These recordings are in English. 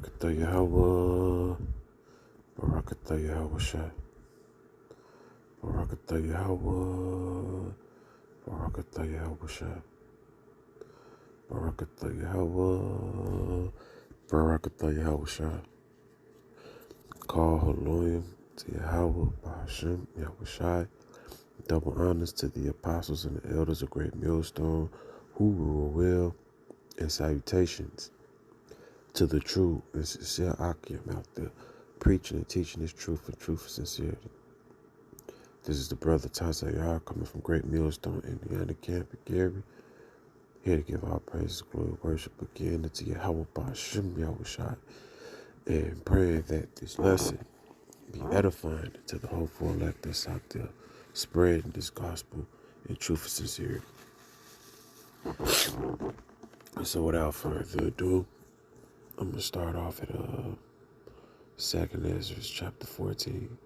Barakatah Yahweh, Barakatah Yahweh Shai, Barakatah Yahweh, Barakatah Yahweh Shai, Barakatah Yahweh, Barakatah Yahweh Shai. Call Haloyim to Yahweh, Bahashem, Yahweh Shai. Double honors to the apostles and the elders of Great Millstone who rule well, and salutations to the true and sincere Akim out there, preaching and teaching this truth and truth and sincerity. This is the brother Tazayar coming from Great Millstone, Indiana, Camp Gary, here to give our praises, glory, worship again to Yahweh Ba'ashem Yahweh Shai, and praying that this lesson be edifying to the hopeful elect that's out there, spreading this gospel in truth and sincerity. And so without further ado, I'm going to start off at 2nd Ezra chapter 14,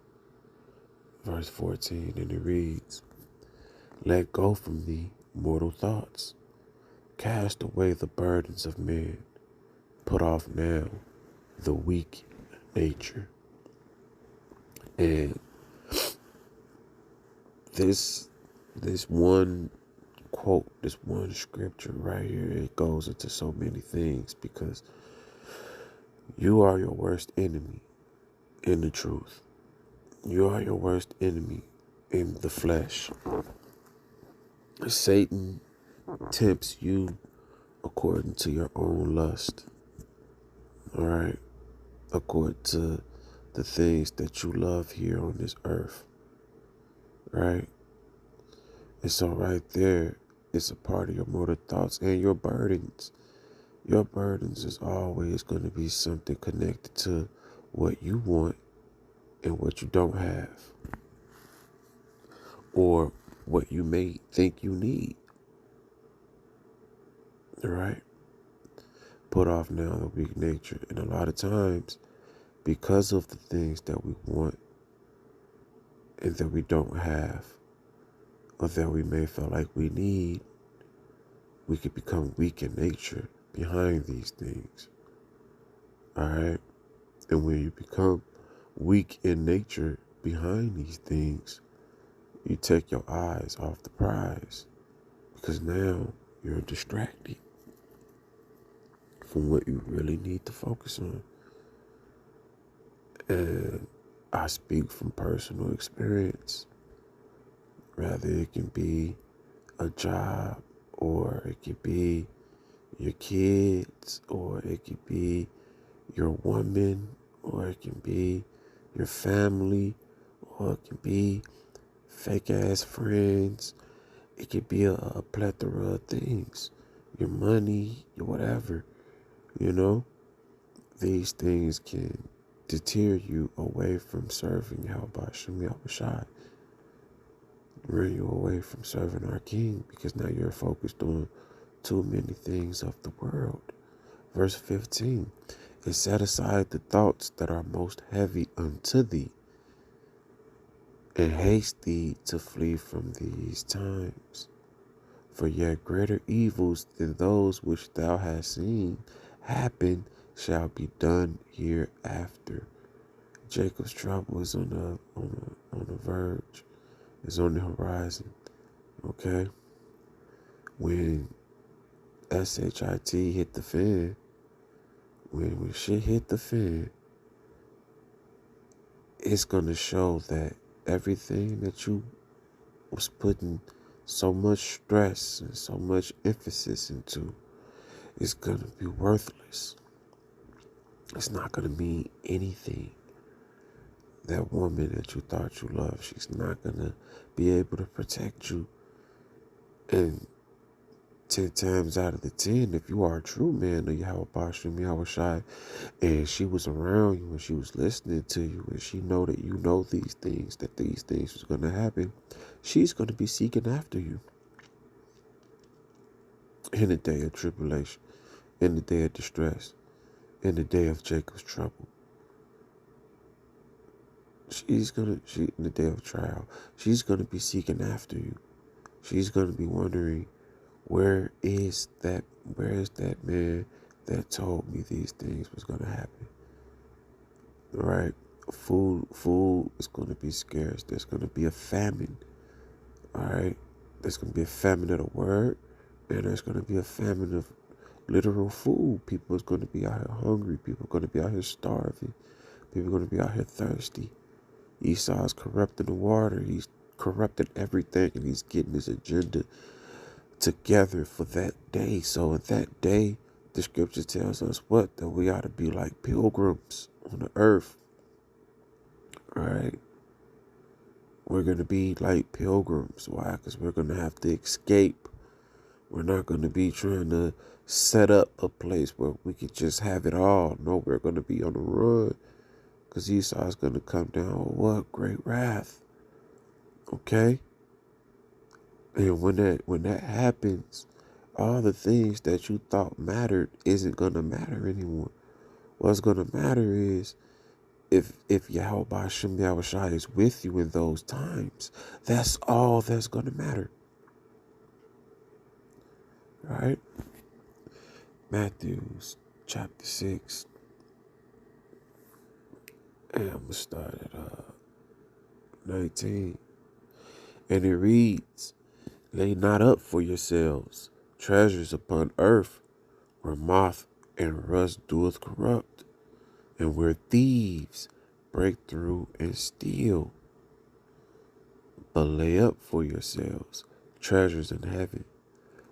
verse 14, and it reads, "Let go from thee mortal thoughts. Cast away the burdens of men. Put off now the weak nature." And this one quote, this one scripture right here, it goes into so many things, because you are your worst enemy in the truth. You are your worst enemy in the flesh. Satan tempts you according to your own lust. All right? According to the things that you love here on this earth. Right? And so right there, it's a part of your mortal thoughts and your burdens. Your burdens is always going to be something connected to what you want and what you don't have, or what you may think you need. All right? Put off now the weak nature. And a lot of times, because of the things that we want and that we don't have, or that we may feel like we need, we could become weak in nature behind these things. All right? And when you become weak in nature behind these things, you take your eyes off the prize, because now you're distracted from what you really need to focus on. And I speak from personal experience. Rather, it can be a job, or it could be your kids, or it could be your woman, or it can be your family, or it can be fake ass friends. It could be a plethora of things. Your money, your whatever, you know. These things can deter you away from serving Yahweh Shem Yahweh Shai. Bring you away from serving our King, because now you're focused on too many things of the world. Verse 15, "And set aside the thoughts that are most heavy unto thee, and haste thee to flee from these times. For yet greater evils than those which thou hast seen happen shall be done hereafter." Jacob's trouble is on the verge, is on the horizon. Okay? When SHIT hit the fan, when shit hit the fan, it's gonna show that everything that you was putting so much stress and so much emphasis into is gonna be worthless. It's not gonna mean anything. That woman that you thought you loved, she's not gonna be able to protect you. And 10 times out of the 10, if you are a true man of Yahweh Ba'ashem Yahweh Shai, and she was around you and she was listening to you, and she know that you know these things, that these things was gonna happen, she's gonna be seeking after you in the day of tribulation, in the day of distress, in the day of Jacob's trouble. In the day of trial, she's gonna be seeking after you. She's gonna be wondering, where is that man that told me these things was going to happen. All right. Food is going to be scarce. There's going to be a famine. All right. There's going to be a famine of the word, and there's going to be a famine of literal food. People is going to be out here hungry. People are going to be out here starving. People are going to be out here thirsty. Esau's corrupting the water. He's corrupting everything, and he's getting his agenda together for that day. So in that day, the scripture tells us what? That we ought to be like pilgrims on the earth. All right. We're going to be like pilgrims. Why? Because we're going to have to escape. We're not going to be trying to set up a place where we could just have it all. No, we're going to be on the run. Because Esau is going to come down with what? Great wrath. Okay? And when that happens, all the things that you thought mattered isn't going to matter anymore. What's going to matter is if Yahweh Hashem Yahushua is with you in those times, that's all that's going to matter. All right? Matthew chapter 6. And I'm going to start at 19. And it reads, "Lay not up for yourselves treasures upon earth, where moth and rust doeth corrupt, and where thieves break through and steal. But lay up for yourselves treasures in heaven,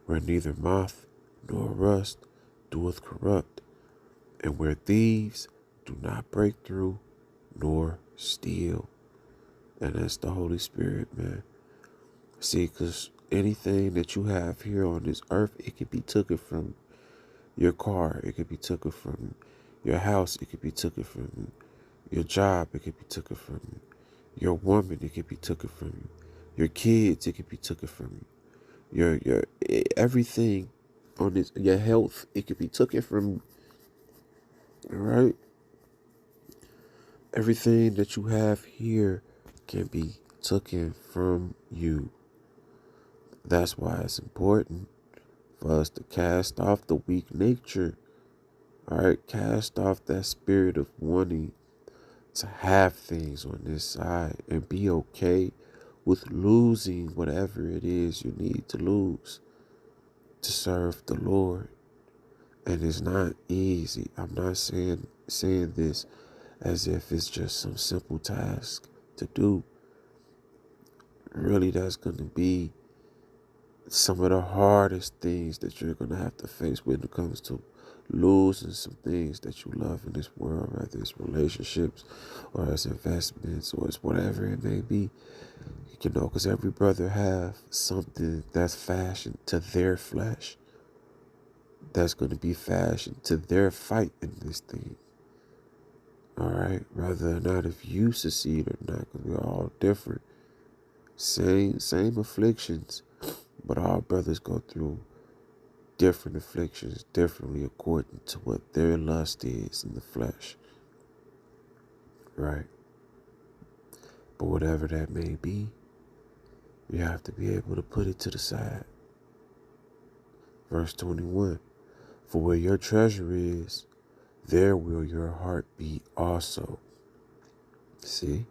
where neither moth nor rust doeth corrupt, and where thieves do not break through nor steal." And that's the Holy Spirit, man. See, because anything that you have here on this earth, it can be taken from your car. It could be taken from your house. It could be taken from your job. It could be taken from your woman. It could be taken from you. Your kids. It could be taken from you. Your everything on this, your health. It could be taken from you. All right. Everything that you have here can be taken from you. That's why it's important for us to cast off the weak nature. All right, cast off that spirit of wanting to have things on this side and be okay with losing whatever it is you need to lose to serve the Lord. And it's not easy. I'm not saying this as if it's just some simple task to do. Really, that's going to be some of the hardest things that you're going to have to face when it comes to losing some things that you love in this world, whether it's relationships or it's investments or it's whatever it may be. You know, because every brother have something that's fashioned to their flesh, that's going to be fashioned to their fight in this thing. All right, whether or not if you succeed or not, because we're all different. Same afflictions, but all brothers go through different afflictions differently according to what their lust is in the flesh. Right? But whatever that may be, you have to be able to put it to the side. Verse 21, "For where your treasure is, there will your heart be also." See?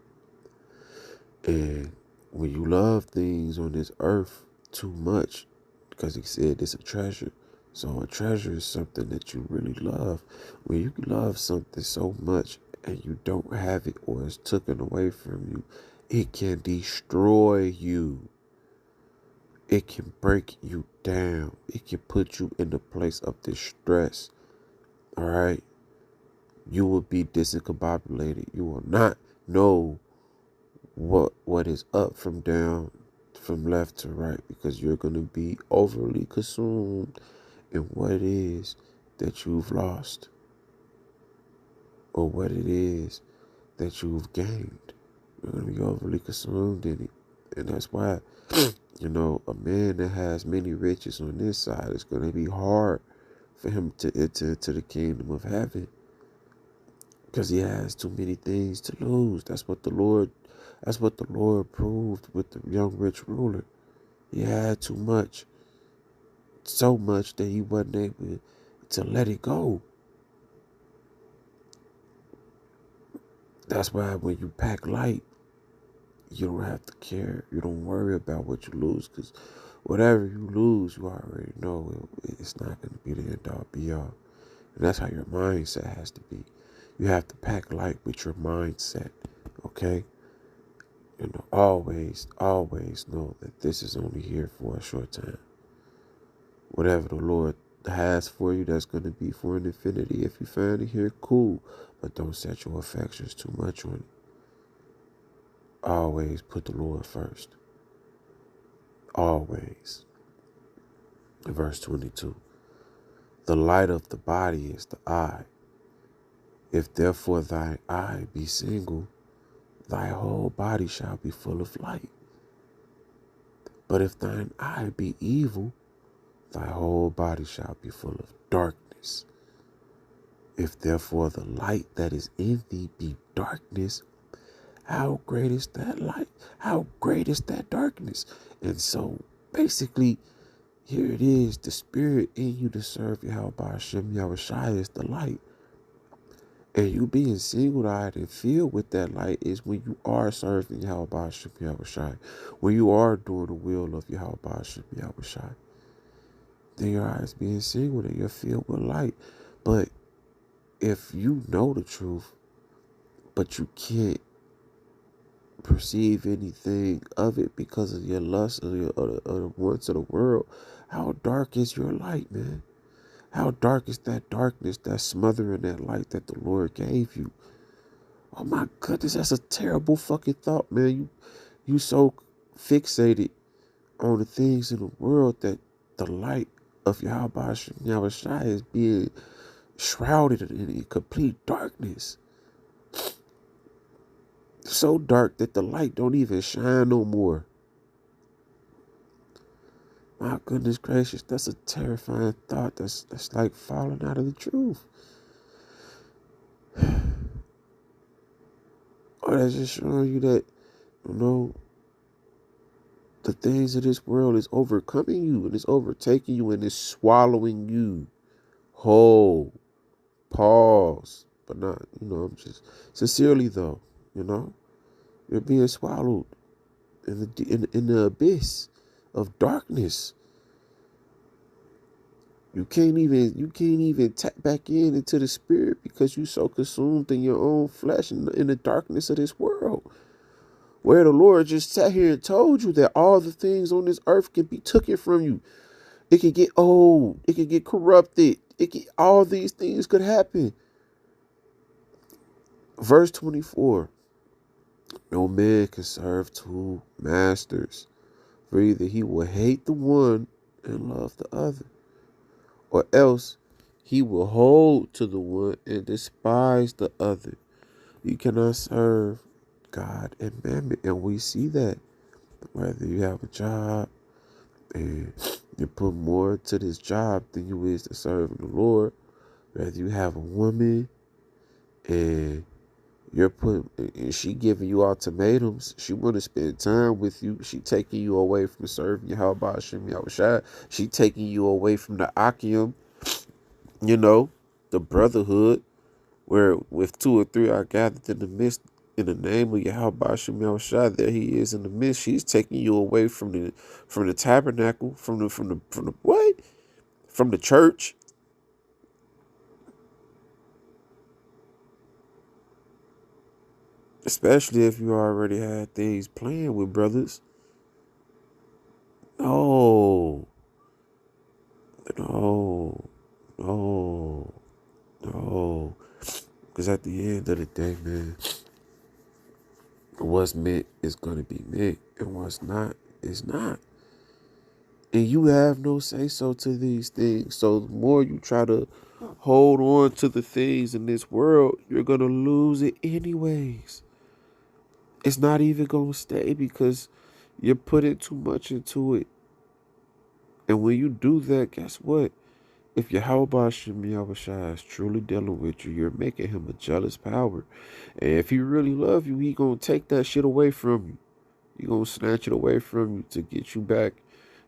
And when you love things on this earth too much, because he said it's a treasure. So a treasure is something that you really love. When you love something so much and you don't have it or it's taken away from you, it can destroy you. It can break you down. It can put you in a place of distress. All right? You will be discombobulated. You will not know what is up from down, from left to right, because you're going to be overly consumed in what it is that you've lost or what it is that you've gained. You're going to be overly consumed in it. And that's why, you know, a man that has many riches on this side, it's going to be hard for him to enter into the kingdom of heaven because he has too many things to lose. That's what the Lord proved with the young rich ruler. He had too much, so much that he wasn't able to let it go. That's why when you pack light, you don't have to care. You don't worry about what you lose, because whatever you lose, you already know it's not going to be the end all be all. And that's how your mindset has to be. You have to pack light with your mindset, okay? Always know that this is only here for a short time. Whatever the Lord has for you, that's going to be for an infinity. If you find it here, cool. But don't set your affections too much on it. Always put the Lord first. Always. Verse 22. The light of the body is the eye. If therefore thy eye be single, thy whole body shall be full of light. But if thine eye be evil, thy whole body shall be full of darkness. If therefore the light that is in thee be darkness, how great is that light? How great is that darkness? And so basically, here it is, the spirit in you to serve Yahweh Hashem Yahushai is the light. And you being single-eyed and filled with that light is when you are serving Yahweh Hashem Yahushai, when you are doing the will of Yahweh Hashem Yahushai. Then your eyes being single and you're filled with light. But if you know the truth, but you can't perceive anything of it because of your lust or the wants of the world, how dark is your light, man? How dark is that darkness that's smothering that light that the Lord gave you? Oh my goodness, that's a terrible fucking thought, man. You so fixated on the things in the world that the light of Yahweh Shai is being shrouded in complete darkness. So dark that the light don't even shine no more. My goodness gracious, that's a terrifying thought. That's like falling out of the truth. Or that's just showing you that, the things of this world is overcoming you and it's overtaking you and it's swallowing you whole. Pause. But not, I'm just sincerely though, you're being swallowed in the abyss of darkness. You can't even tap back into the spirit because you're so consumed in your own flesh and in the darkness of this world. Where the Lord just sat here and told you that all the things on this earth can be taken from you. It could get old. It could get corrupted. All these things could happen. Verse 24. No man can serve two masters, for either he will hate the one and love the other, or else he will hold to the one and despise the other. You cannot serve God and mammon, and we see that. Whether you have a job and you put more to this job than you is to serving the Lord, whether you have a woman and she giving you ultimatums, she want to spend time with you, she taking you away from serving Yahweh Hashem Yahushai, she taking you away from the Akim, the brotherhood, where with two or three are gathered in the midst, in the name of Yahweh Hashem Yahushai, there he is in the midst. She's taking you away from the tabernacle, from the what? From the church. Especially if you already had things planned with brothers. No. Because at the end of the day, man, what's meant is going to be meant, and what's not is not. And you have no say-so to these things. So the more you try to hold on to the things in this world, you're going to lose it anyways. It's not even going to stay because you're putting too much into it. And when you do that, guess what? If Yahweh Hashem Yahushai is truly dealing with you, you're making him a jealous power. And if he really love you, he going to take that shit away from you. He going to snatch it away from you to get you back,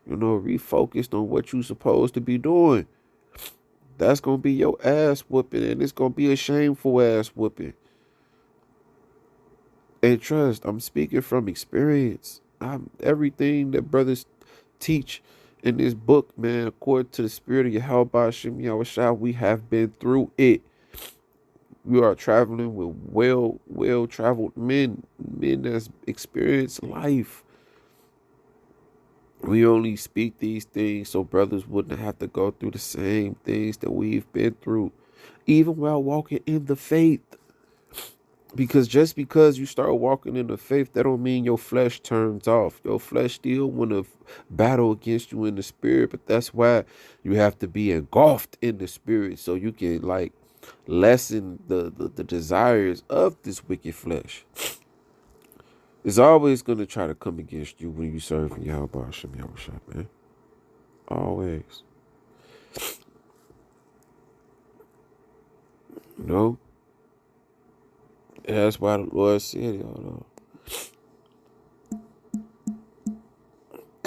refocused on what you supposed to be doing. That's going to be your ass whooping, and it's going to be a shameful ass whooping. And trust, I'm speaking from experience. Everything that brothers teach in this book, man, according to the spirit of Yahweh Shem Yahushua, we have been through it. We are traveling with well traveled men that's experienced life. We only speak these things so brothers wouldn't have to go through the same things that we've been through, even while walking in the faith. Because just because you start walking in the faith, that don't mean your flesh turns off. Your flesh still want to battle against you in the spirit, but that's why you have to be engulfed in the spirit so you can like lessen the desires of this wicked flesh. It's always going to try to come against you when you serve Yahweh Shem Yahushua, man. Always. You know? And that's why the Lord said, y'all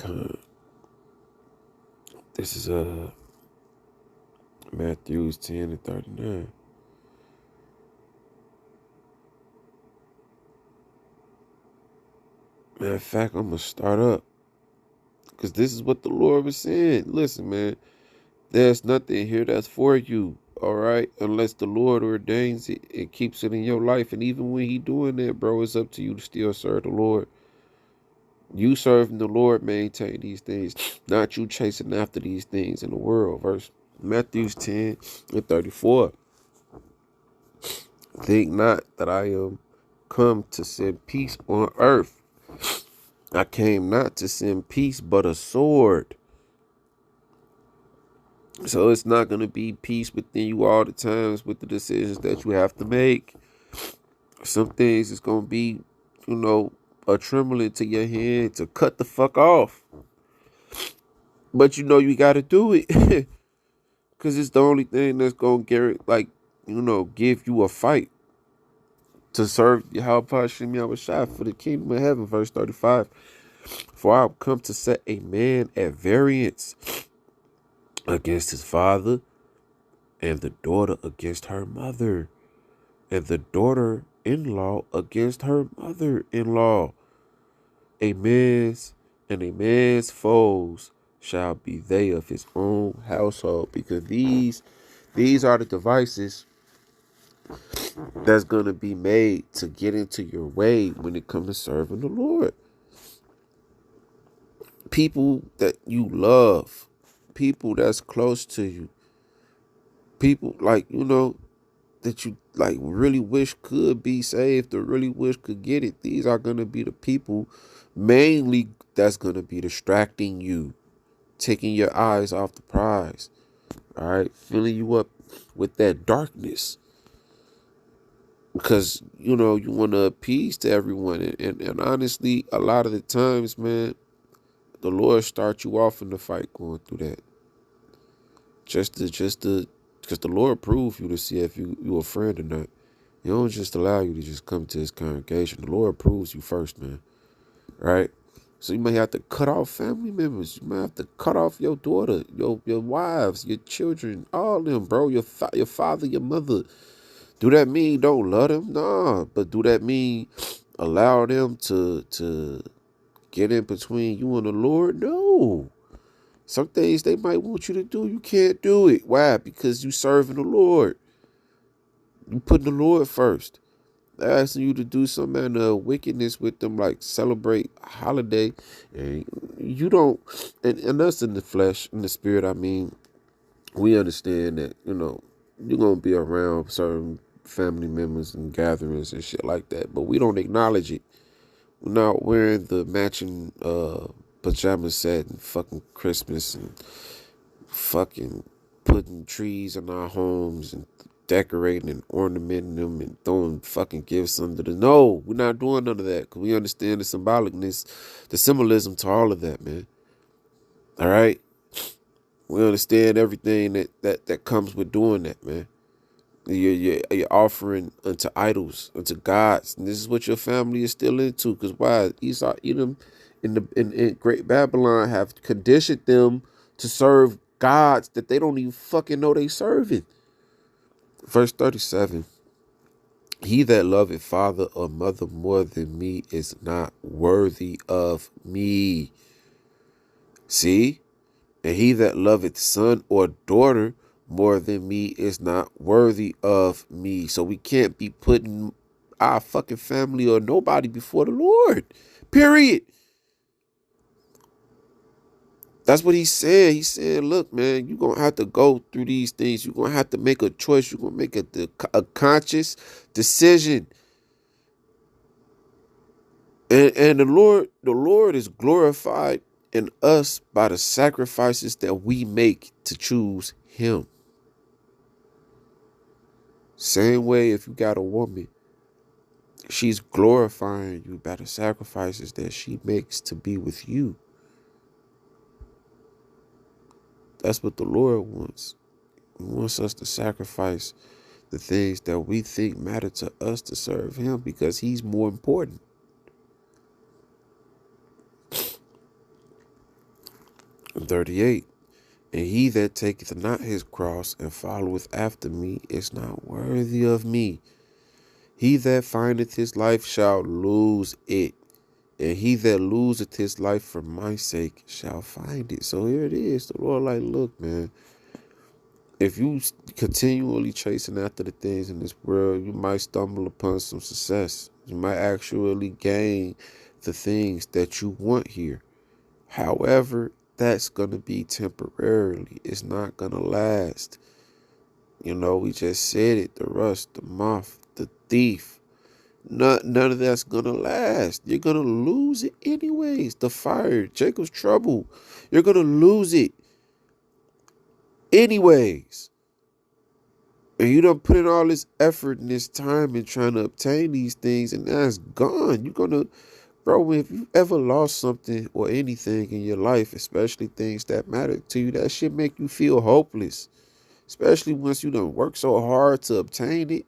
know. This is Matthew 10:39. Matter of fact, I'm going to start up. Because this is what the Lord was saying. Listen, man. There's nothing here that's for you. All right. Unless the Lord ordains it and keeps it in your life. And even when he doing that, bro, it's up to you to still serve the Lord. You serving the Lord maintain these things. Not you chasing after these things in the world. Verse Matthew 10:34. Think not that I am come to send peace on earth. I came not to send peace, but a sword. So it's not going to be peace within you all the times with the decisions that you have to make. Some things is going to be, a trembling to your hand to cut the fuck off. But you got to do it. Because it's the only thing that's going to give you a fight to serve Yahweh Shem Yahushua for the kingdom of heaven. Verse 35. For I have come to set a man at variance against his father, and the daughter against her mother, and the daughter-in-law against her mother-in-law. A man's foes shall be they of his own household. Because these are the devices that's going to be made to get into your way when it comes to serving the Lord. People that you love, people that's close to you, people that you really wish could be saved or really wish could get it. These are going to be the people mainly that's going to be distracting you, taking your eyes off the prize. All right, filling you up with that darkness. Because, you want to appease to everyone. And honestly, a lot of the times, man, the Lord starts you off in the fight going through that. Just to, because the Lord proves you to see if you a friend or not. He don't just allow you to just come to his congregation. The Lord proves you first, man. Right? So you may have to cut off family members. You may have to cut off your daughter, your wives, your children, all them, bro. Your father, your mother. Do that mean don't love them? Nah. But do that mean allow them to get in between you and the Lord? No. Some things they might want you to do, you can't do it. Why? Because you serving the Lord. You putting the Lord first. They're asking you to do some kind of wickedness with them, like celebrate a holiday, and you don't. And us in the flesh, in the spirit, I mean, we understand that you're gonna be around certain family members and gatherings and shit like that, but we don't acknowledge it. We're not wearing the matching pajama set and fucking Christmas and fucking putting trees in our homes and decorating and ornamenting them and throwing fucking gifts under the... No, we're not doing none of that because we understand the symbolicness, the symbolism to all of that, man. All right? We understand everything that comes with doing that, man. You're offering unto idols, unto gods. And this is what your family is still into. Because why? Esau, Edom, in Great Babylon have conditioned them to serve gods that they don't even fucking know they serving. Verse 37. He that loveth father or mother more than me is not worthy of me. See? And he that loveth son or daughter more than me is not worthy of me. So we can't be putting our fucking family or nobody before the Lord. Period. That's what he said. He said, look, man, you're going to have to go through these things. You're going to have to make a choice. You're going to make a conscious decision. And the Lord is glorified in us by the sacrifices that we make to choose him. Same way if you got a woman, she's glorifying you by the sacrifices that she makes to be with you. That's what the Lord wants. He wants us to sacrifice the things that we think matter to us to serve him because he's more important. And 38. And he that taketh not his cross and followeth after me is not worthy of me. He that findeth his life shall lose it. And he that loseth his life for my sake shall find it. So here it is. The Lord like, look, man, if you continually chasing after the things in this world, you might stumble upon some success. You might actually gain the things that you want here. However, that's going to be temporarily. It's not going to last. You know, we just said it. The rust, the moth, the thief. None of that's going to last. You're going to lose it anyways. The fire, Jacob's trouble. You're going to lose it anyways. And you done put in all this effort and this time in trying to obtain these things, and that's gone. You're going to, bro, if you ever lost something or anything in your life, especially things that matter to you, that shit make you feel hopeless. Especially once you done work so hard to obtain it,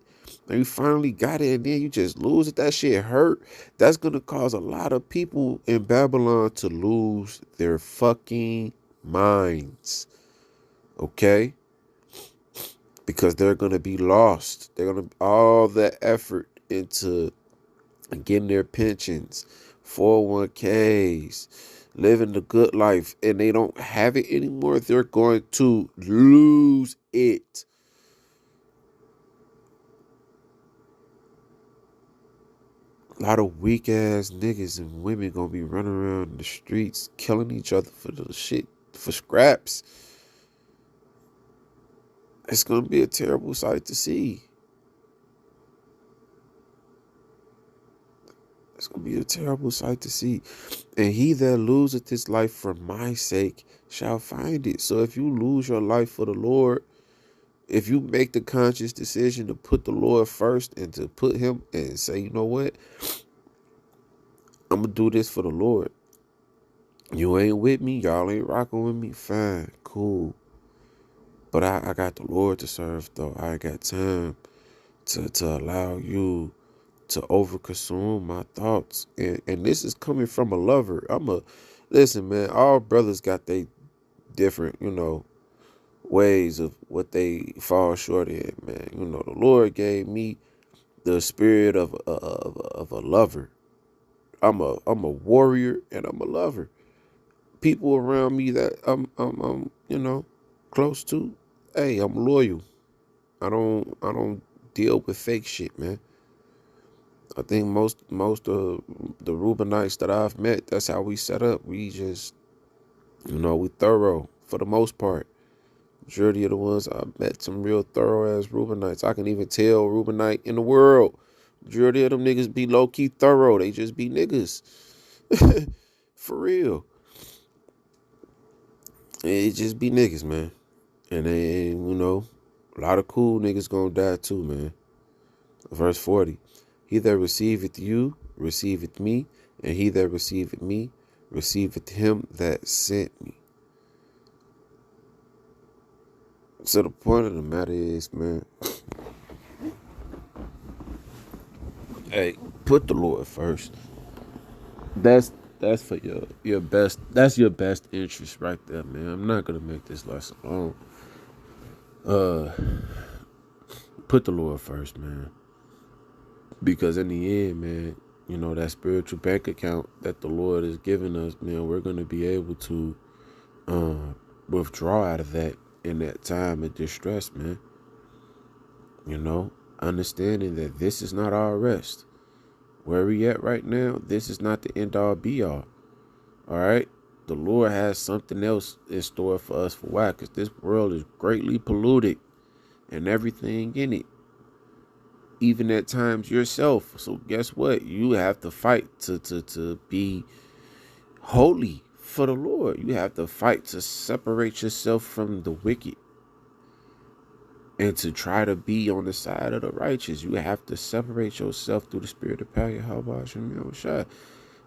and you finally got it, and then you just lose it. That shit hurt. That's going to cause a lot of people in Babylon to lose their fucking minds. Okay? Because they're going to be lost. They're going to all that effort into getting their pensions, 401ks, living the good life, and they don't have it anymore. They're going to lose it. A lot of weak ass niggas and women gonna be running around the streets killing each other for the shit, for scraps. It's gonna be a terrible sight to see. It's gonna be a terrible sight to see. And he that loseth his life for my sake shall find it. So if you lose your life for the Lord, if you make the conscious decision to put the Lord first and to put him and say, you know what, I'm gonna do this for the Lord. You ain't with me, y'all ain't rocking with me, fine, cool. But I got the Lord to serve, though. I ain't got time to allow you to overconsume my thoughts. And this is coming from a lover. Listen, man, all brothers got they different, ways of what they fall short in, man. The Lord gave me the spirit of a lover. I'm a warrior and I'm a lover. People around me that I'm close to, hey, I'm loyal. I don't deal with fake shit, man. I think most of the Reubenites that I've met, that's how we set up. We just, we thorough for the most part. Majority of the ones I've met, some real thorough ass Reubenites. I can even tell Reubenite in the world. Majority of them niggas be low key thorough. They just be niggas. For real. It just be niggas, man. And then, a lot of cool niggas gonna die too, man. Verse 40. He that receiveth you, receiveth me, and he that receiveth me, receiveth him that sent me. So the point of the matter is, man, hey, put the Lord first. That's That's for your best. That's your best interest right there, man. I'm not gonna make this lesson long. Uh, put the Lord first, man. Because in the end, man, you know, that spiritual bank account that the Lord has given us, man, we're gonna be able to withdraw out of that in that time of distress, man. You know, understanding that this is not our rest. Where we at right now, this is not the end all be all. All right. The Lord has something else in store for us. For why? Because this world is greatly polluted and everything in it. Even at times yourself. So guess what? You have to fight to be holy for the Lord. You have to fight to separate yourself from the wicked and to try to be on the side of the righteous. You have to separate yourself through the spirit of power. How about you?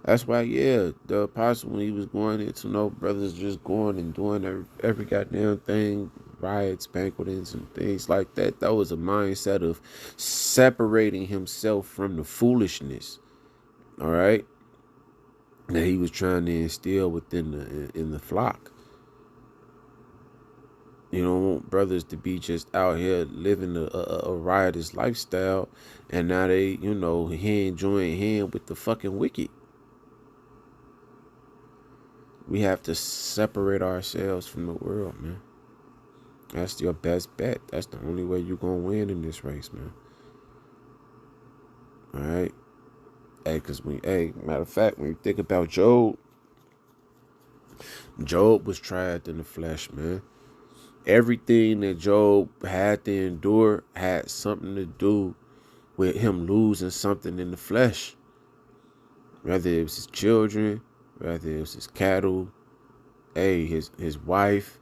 That's why, yeah, the apostle, when he was going into brothers just going and doing every goddamn thing, riots, banquetings, and things like that. That was a mindset of separating himself from the foolishness. All right, that he was trying to instill within the flock. You don't want brothers to be just out here living a riotous lifestyle, and now they, hand join hand with the fucking wicked. We have to separate ourselves from the world, man. That's your best bet. That's the only way you're going to win in this race, man. All right? Matter of fact, when you think about Job, Job was tried in the flesh, man. Everything that Job had to endure had something to do with him losing something in the flesh. Whether it was his children, whether it was his cattle, his wife,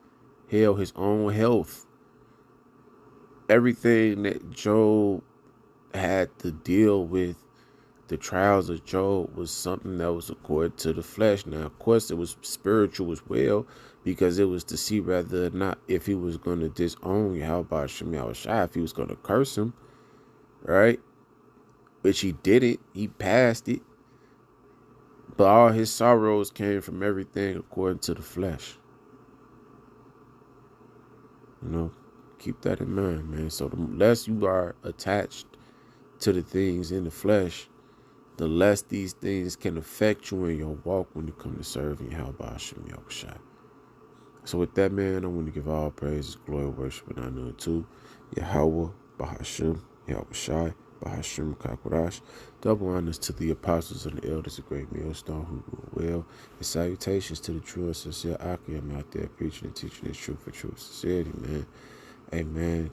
hell, his own health. Everything that Job had to deal with, the trials of Job, was something that was according to the flesh. Now, of course, it was spiritual as well, because it was to see whether or not if he was going to disown Yahweh Shem Yahushua, if he was going to curse him, right? Which he didn't. He passed it. But all his sorrows came from everything according to the flesh. Keep that in mind, man. So the less you are attached to the things in the flesh, the less these things can affect you in your walk when you come to serving Yahweh Shem Yahushua. So with that, man, I want to give all praises, glory, worship, and honor unto Yahweh, Bahashem, Yahushua, Bahashem, Kakurash. Double honors to the apostles and the elders of Great Millstone who rule well. And salutations to the true and sincere Akim out there preaching and teaching this truth for true sincerity, man. Hey, man,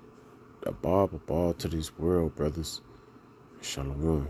a ball to this world, brothers. Shalom.